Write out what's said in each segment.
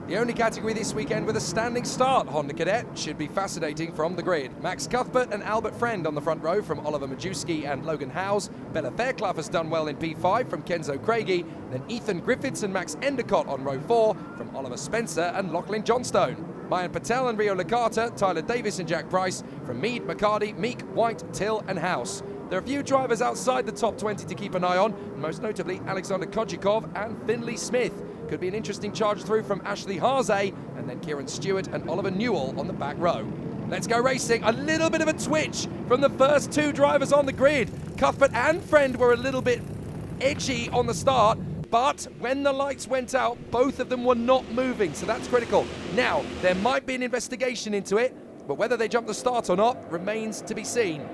The only category this weekend with a standing start, Honda Cadet, should be fascinating from the grid. Max Cuthbert and Albert Friend on the front row from Oliver Majewski and Logan Howes. Bella Fairclough has done well in P5 from Kenzo Craigie. Then Ethan Griffiths and Max Endicott on row 4 from Oliver Spencer and Lachlan Johnstone. Mayan Patel and Rio Licata, Tyler Davis and Jack Price from Mead, McCarty, Meek, White, Till and House. There are a few drivers outside the top 20 to keep an eye on, most notably Alexander Kodjikov and Finley Smith. Could be an interesting charge through from Ashley Haase, and then Kieran Stewart and Oliver Newell on the back row. Let's go racing. A little bit of a twitch from the first two drivers on the grid. Cuthbert and Friend were a little bit edgy on the start, but when the lights went out, both of them were not moving, so that's critical. Now, there might be an investigation into it, but whether they jump the start or not remains to be seen.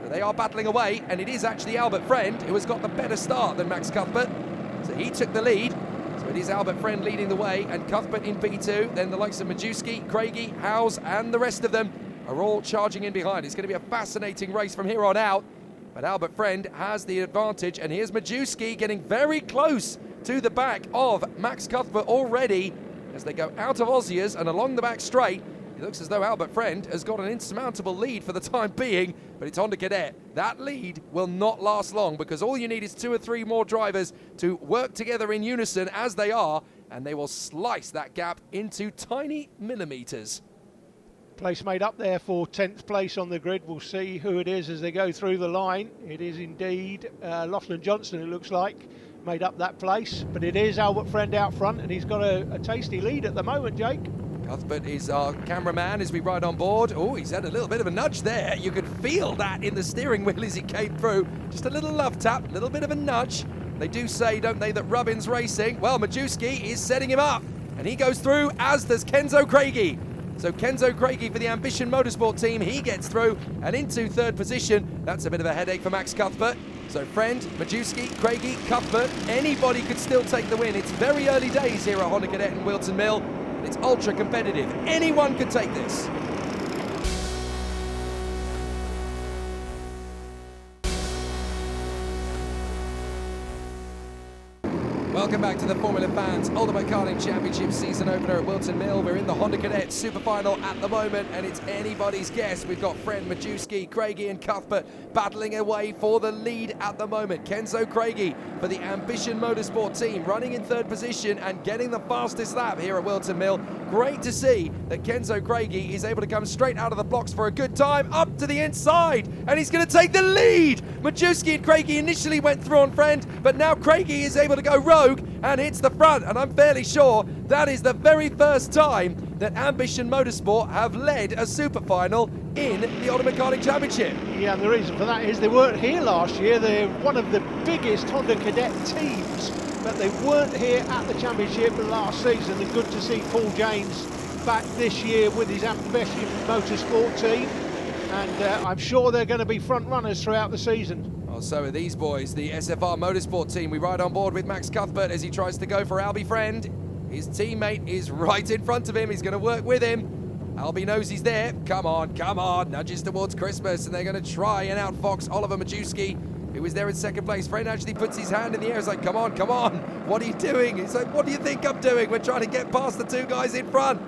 So they are battling away, and it is actually Albert Friend who has got the better start than Max Cuthbert. So he took the lead. So it is Albert Friend leading the way, and Cuthbert in P2. Then the likes of Majewski, Craigie, Howes, and the rest of them are all charging in behind. It's going to be a fascinating race from here on out. But Albert Friend has the advantage, and here's Majewski getting very close to the back of Max Cuthbert already as they go out of Aussiers and along the back straight. It looks as though Albert Friend has got an insurmountable lead for the time being, but it's Honda Cadet. That lead will not last long because all you need is 2 or 3 more drivers to work together in unison as they are, and they will slice that gap into tiny millimetres. Place made up there for 10th place on the grid. We'll see who it is as they go through the line. It is indeed Lachlan Johnstone, it looks like, made up that place, but it is Albert Friend out front, and he's got a tasty lead at the moment, Jake. Cuthbert is our cameraman as we ride on board. Oh, he's had a little bit of a nudge there. You could feel that in the steering wheel as he came through. Just a little love tap, a little bit of a nudge. They do say, don't they, that rubbin's racing. Well, Majewski is setting him up, and he goes through, as does Kenzo Craigie. So Kenzo Craigie for the Ambition Motorsport team, he gets through and into 3rd position. That's a bit of a headache for Max Cuthbert. So Friend, Majewski, Craigie, Cuthbert, anybody could still take the win. It's very early days here at Honda Cadet in Wilton Mill. It's ultra competitive. Anyone could take this. Welcome back to the Formula Fans Ultimate Karting Championship season opener at Wilton Mill. We're in the Honda Cadet Super Final at the moment, and it's anybody's guess. We've got Friend, Majewski, Craigie and Cuthbert battling away for the lead at the moment. Kenzo Craigie for the Ambition Motorsport team running in 3rd position and getting the fastest lap here at Wilton Mill. Great to see that Kenzo Craigie is able to come straight out of the blocks for a good time up to the inside, and he's going to take the lead. Majewski and Craigie initially went through on Friend, but now Craigie is able to go rogue and hits the front, and I'm fairly sure that is the very first time that Ambition Motorsport have led a super final in the Ultimate Karting Championship. Yeah, and the reason for that is they weren't here last year. They're one of the biggest Honda Cadet teams, but they weren't here at the championship last season. And good to see Paul James back this year with his Ambition Motorsport team, and I'm sure they're going to be front runners throughout the season. Well, so are these boys, the SFR Motorsport team. We ride on board with Max Cuthbert as he tries to go for Albie Friend. His teammate is right in front of him. He's going to work with him. Albie knows he's there. Come on, come on. Nudges towards Christmas, and they're going to try and outfox Oliver Majewski, who was there in 2nd place. Friend actually puts his hand in the air. He's like, come on, come on. What are you doing? He's like, what do you think I'm doing? We're trying to get past the 2 guys in front.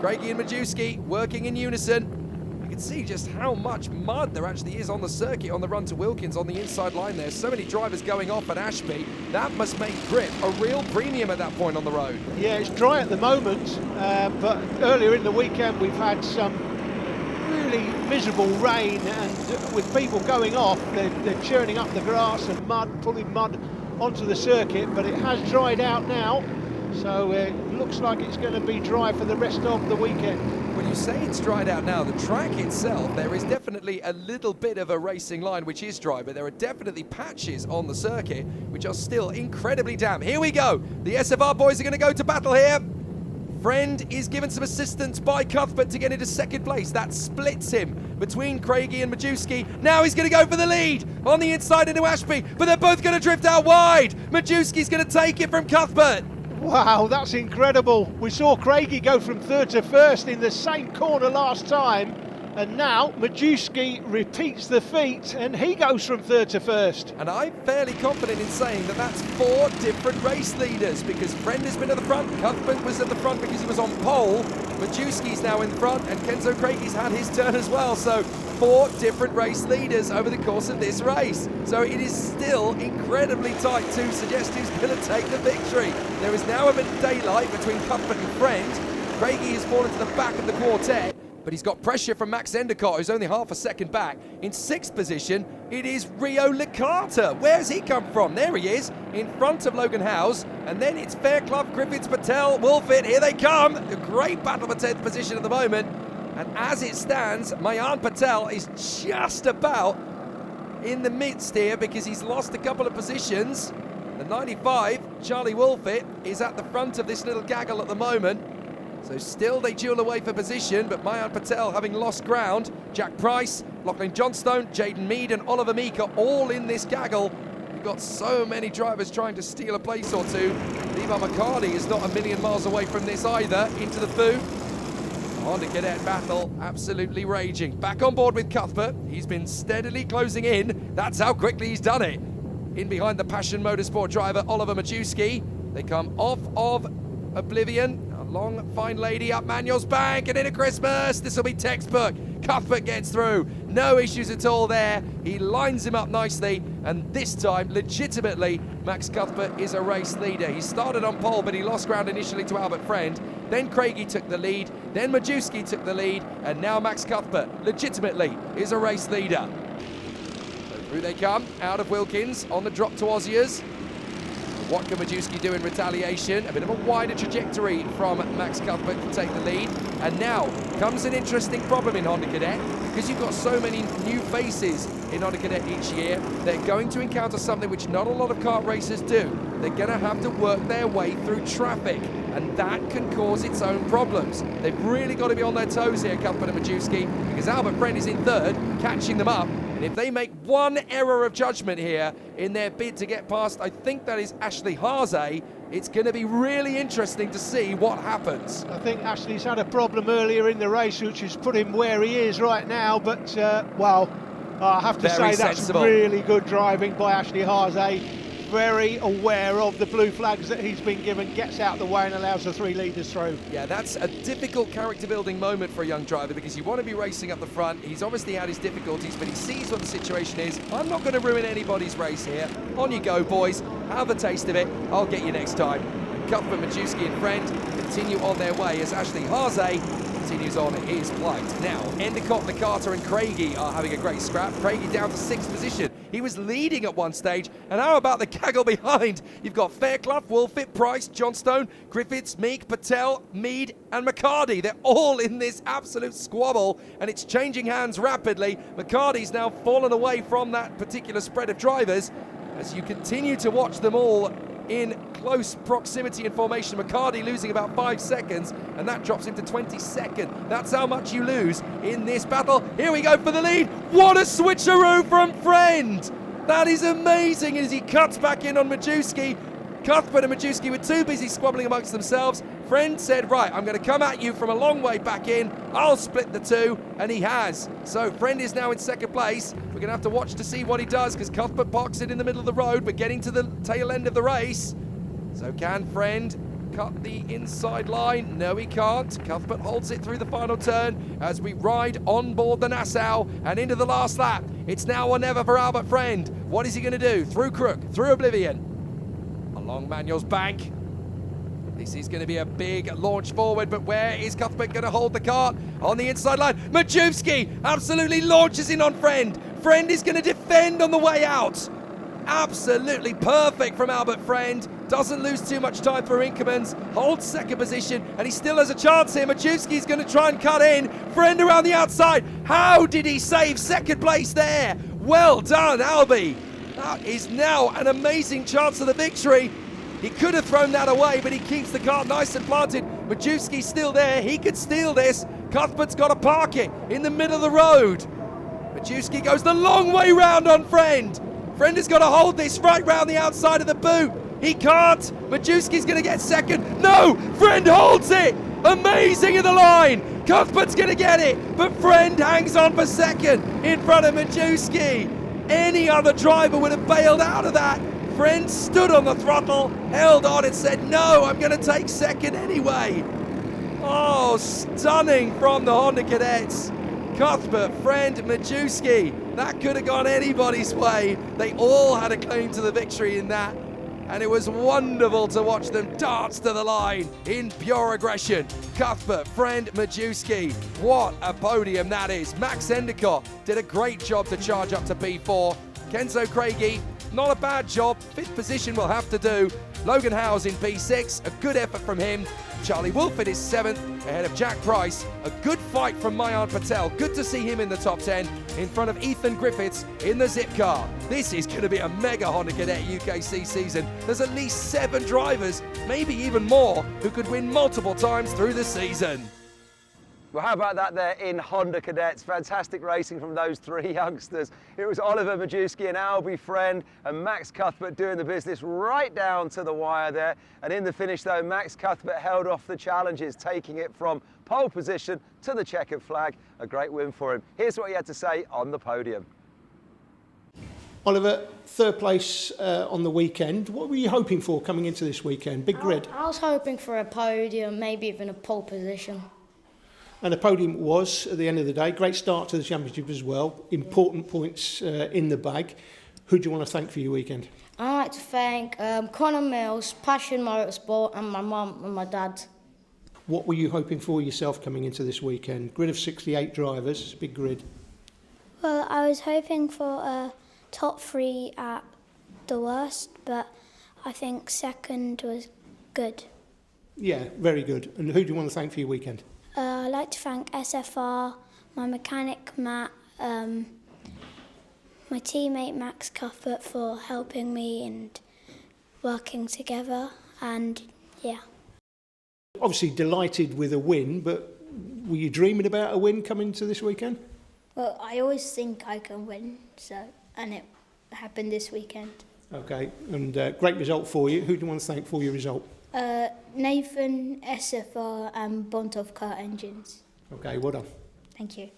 Craigie and Majewski working in unison. You can see just how much mud there actually is on the circuit on the run to Wilkins on the inside line there. So many drivers going off at Ashby. That must make grip a real premium at that point on the road. Yeah, it's dry at the moment, but earlier in the weekend we've had some really miserable rain, and with people going off, they're churning up the grass and mud, pulling mud onto the circuit, but it has dried out now, so it looks like it's going to be dry for the rest of the weekend. When you say it's dried out now, the track itself, there is definitely a little bit of a racing line which is dry, but there are definitely patches on the circuit which are still incredibly damp. Here we go. The SFR boys are going to go to battle here. Friend is given some assistance by Cuthbert to get into 2nd place. That splits him between Craigie and Majewski. Now he's going to go for the lead on the inside into Ashby, but they're both going to drift out wide. Majewski's going to take it from Cuthbert. Wow, that's incredible. We saw Craigie go from 3rd to 1st in the same corner last time, And now Majewski repeats the feat and he goes from third to first. And I'm fairly confident in saying that that's 4 different race leaders, because Friend has been at the front, Cuthbert was at the front because he was on pole, Majewski's now in front, and Kenzo Craigie's had his turn as well. So 4 different race leaders over the course of this race. So it is still incredibly tight to suggest who's going to take the victory. There is now a bit of daylight between Cuthbert and Friend. Craigie has fallen to the back of the quartet, but he's got pressure from Max Endicott, who's only half a second back. In 6th position, it is Rio Licata. Where's he come from? There he is, in front of Logan Howes. And then it's Fairclough, Griffiths, Patel, Wolfit. Here they come. A great battle for 10th position at the moment. And as it stands, Mayan Patel is just about in the midst here because he's lost a couple of positions. The 95, Charlie Wolfit, is at the front of this little gaggle at the moment. So still they duel away for position, but Mayan Patel having lost ground. Jack Price, Lachlan Johnstone, Jaden Mead and Oliver Meek are all in this gaggle. We've got so many drivers trying to steal a place or two. Levi McCarty is not a million miles away from this either. Into the food. Honda Cadet battle absolutely raging. Back on board with Cuthbert. He's been steadily closing in. That's how quickly he's done it. In behind the Passion Motorsport driver Oliver Majewski. They come off of Oblivion. Long, fine lady up Manuel's bank and into Christmas. This will be textbook. Cuthbert gets through. No issues at all there. He lines him up nicely. And this time, legitimately, Max Cuthbert is a race leader. He started on pole, but he lost ground initially to Albert Friend. Then Craigie took the lead. Then Majewski took the lead. And now Max Cuthbert, legitimately, is a race leader. So through they come, out of Wilkins, on the drop to Oziers. What can Majewski do in retaliation? A bit of a wider trajectory from Max Cuthbert to take the lead. And now comes an interesting problem in Honda Cadet, because you've got so many new faces in Honda Cadet each year. They're going to encounter something which not a lot of kart racers do. They're going to have to work their way through traffic, and that can cause its own problems. They've really got to be on their toes here, Cuthbert and Majewski, because Albert Friend is in third, catching them up. And if they make one error of judgment here in their bid to get past, I think that is Ashley Haase, it's going to be really interesting to see what happens. I think Ashley's had a problem earlier in the race, which has put him where he is right now. But, well, I have to say that's really good driving by Ashley Haase. Very aware of the blue flags that he's been given, gets out of the way and allows the 3 leaders through. Yeah, that's a difficult character building moment for a young driver, because you want to be racing up the front. He's obviously had his difficulties, but he sees what the situation is. I'm not going to ruin anybody's race here. On you go, boys. Have a taste of it. I'll get you next time. And Cuthbert, Majewski and Friend continue on their way as Ashley Haase continues on his flight. Now, Endicott, Licata and Craigie are having a great scrap. Craigie down to 6th position. He was leading at one stage, and how about the gaggle behind? You've got Fairclough, Wolfit, Price, Johnstone, Griffiths, Meek, Patel, Mead and McCarty. They're all in this absolute squabble, and it's changing hands rapidly. McCarty's now fallen away from that particular spread of drivers as you continue to watch them all in close proximity and formation. McCarty losing about 5 seconds, and that drops him to 22nd. That's how much you lose in this battle. Here we go for the lead. What a switcheroo from Friend! That is amazing as he cuts back in on Majewski. Cuthbert and Majewski were too busy squabbling amongst themselves. Friend said, right, I'm going to come at you from a long way back in. I'll split the 2, and he has. So Friend is now in 2nd place. We're going to have to watch to see what he does, because Cuthbert parks it in the middle of the road. We're getting to the tail end of the race. So can Friend cut the inside line? No, he can't. Cuthbert holds it through the final turn as we ride on board the Nassau and into the last lap. It's now or never for Albert Friend. What is he going to do? Through Crook, through Oblivion, along Manuel's bank. This is going to be a big launch forward, but where is Cuthbert going to hold the kart? On the inside line, Majewski absolutely launches in on Friend. Friend is going to defend on the way out. Absolutely perfect from Albert Friend. Doesn't lose too much time for Inkermans. Holds 2nd position, and he still has a chance here. Majewski's going to try and cut in. Friend around the outside. How did he save 2nd place there? Well done, Albie. That is now an amazing chance of the victory. He could have thrown that away, but he keeps the kart nice and planted. Majewski's still there. He could steal this. Cuthbert's got to park it in the middle of the road. Majewski goes the long way round on Friend. Friend has got to hold this right round the outside of the boot. He can't. Majewski's going to get 2nd. No! Friend holds it! Amazing in the line! Cuthbert's going to get it, but Friend hangs on for second in front of Majewski. Any other driver would have bailed out of that. Friend stood on the throttle, held on and said, no, I'm going to take second anyway. Oh, stunning from the Honda Cadets. Cuthbert, Friend, Majewski. That could have gone anybody's way. They all had a claim to the victory in that. And it was wonderful to watch them dance to the line in pure aggression. Cuthbert, Friend, Majewski. What a podium that is. Max Endicott did a great job to charge up to P4. Kenzo Craigie, not a bad job. 5th position will have to do. Logan Howes in P6, a good effort from him. Charlie Wolford is 7th, ahead of Jack Price. A good fight from Mayan Patel. Good to see him in the top 10, in front of Ethan Griffiths in the Zip car. This is going to be a mega Honda Cadet UKC season. There's at least 7 drivers, maybe even more, who could win multiple times through the season. Well, how about that there in Honda Cadets? Fantastic racing from those 3 youngsters. It was Oliver Majewski and Albie Friend and Max Cuthbert doing the business right down to the wire there. And in the finish though, Max Cuthbert held off the challenges, taking it from pole position to the checkered flag. A great win for him. Here's what he had to say on the podium. Oliver, 3rd place on the weekend. What were you hoping for coming into this weekend? Big grid. I was hoping for a podium, maybe even a pole position. And the podium was, at the end of the day, great start to the championship as well. Important points in the bag. Who do you want to thank for your weekend? I'd like to thank Connor Mills, Passion Motorsport, and my mum and my dad. What were you hoping for yourself coming into this weekend? Grid of 68 drivers, it's a big grid. Well, I was hoping for a top 3 at the worst, but I think 2nd was good. Yeah, very good. And who do you want to thank for your weekend? I'd like to thank SFR, my mechanic Matt, my teammate Max Cuthbert for helping me and working together, and yeah. Obviously delighted with a win, but were you dreaming about a win coming to this weekend? Well, I always think I can win, and it happened this weekend. Okay, and great result for you. Who do you want to thank for your result? Nathan, SFR and Bontov Car Engines. Okay, well done. Thank you.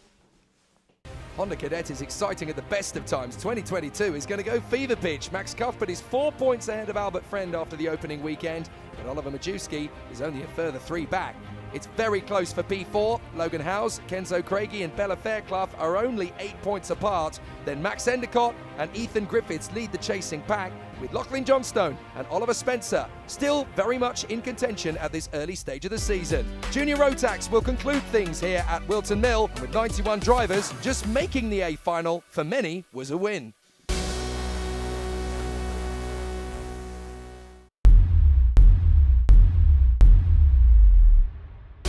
Honda Cadet is exciting at the best of times. 2022 is going to go fever pitch. Max Cuthbert is 4 points ahead of Albert Friend after the opening weekend, but Oliver Majewski is only a further 3 back. It's very close for P4. Logan Howes, Kenzo Craigie and Bella Fairclough are only 8 points apart. Then Max Endicott and Ethan Griffiths lead the chasing pack, with Lachlan Johnstone and Oliver Spencer still very much in contention at this early stage of the season. Junior Rotax will conclude things here at Wilton Mill, and with 91 drivers, just making the A final for many was a win.